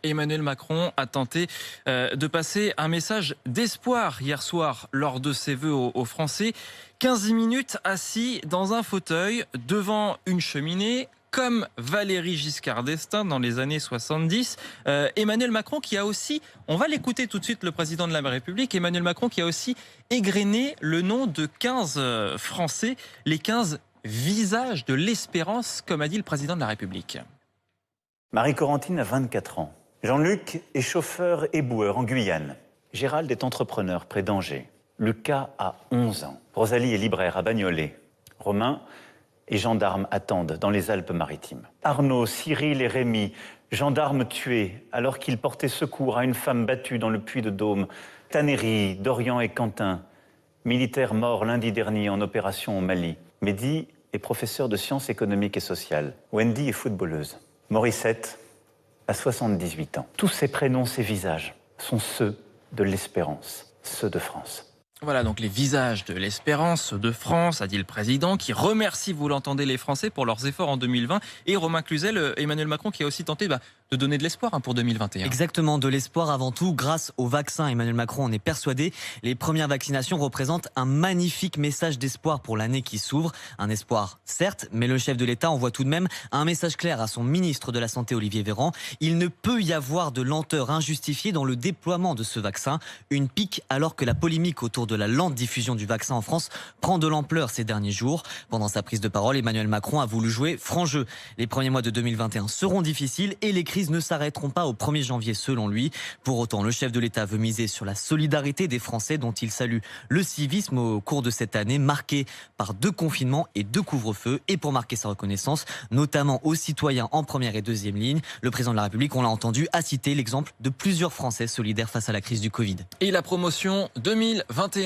Emmanuel Macron a tenté de passer un message d'espoir hier soir lors de ses vœux aux Français. 15 minutes assis dans un fauteuil devant une cheminée, comme Valéry Giscard d'Estaing dans les années 70. Emmanuel Macron qui a aussi, on va l'écouter tout de suite, le président de la République, Emmanuel Macron qui a aussi égrené le nom de 15 Français, les 15 visages de l'espérance, comme a dit le président de la République. Marie-Corentine a 24 ans. Jean-Luc est chauffeur éboueur en Guyane. Gérald est entrepreneur près d'Angers. Lucas a 11 ans. Rosalie est libraire à Bagnolet. Romain est gendarme à Tende, dans les Alpes-Maritimes. Arnaud, Cyril et Rémi, gendarmes tués alors qu'ils portaient secours à une femme battue dans le Puy-de-Dôme. Tannéry, Dorian et Quentin, militaires morts lundi dernier en opération au Mali. Mehdi est professeur de sciences économiques et sociales. Wendy est footballeuse. Morissette a 78 ans. Tous ces prénoms, ces visages sont ceux de l'espérance, ceux de France. Voilà donc les visages de l'espérance de France, a dit le président, qui remercie, vous l'entendez, les Français pour leurs efforts en 2020. Et Romain Cluzel, Emmanuel Macron qui a aussi tenté de donner de l'espoir pour 2021. Exactement, de l'espoir avant tout grâce au vaccin. Emmanuel Macron en est persuadé. Les premières vaccinations représentent un magnifique message d'espoir pour l'année qui s'ouvre. Un espoir, certes, mais le chef de l'État envoie tout de même un message clair à son ministre de la Santé, Olivier Véran. Il ne peut y avoir de lenteur injustifiée dans le déploiement de ce vaccin. Une pique alors que la polémique autour de la lente diffusion du vaccin en France prend de l'ampleur ces derniers jours. Pendant sa prise de parole, Emmanuel Macron a voulu jouer franc jeu. Les premiers mois de 2021 seront difficiles et les crises ne s'arrêteront pas au 1er janvier selon lui. Pour autant, le chef de l'État veut miser sur la solidarité des Français dont il salue le civisme au cours de cette année marquée par 2 confinements et 2 couvre-feux. Et pour marquer sa reconnaissance, notamment aux citoyens en première et deuxième ligne, le président de la République, on l'a entendu, a cité l'exemple de plusieurs Français solidaires face à la crise du Covid. Et la promotion 2021.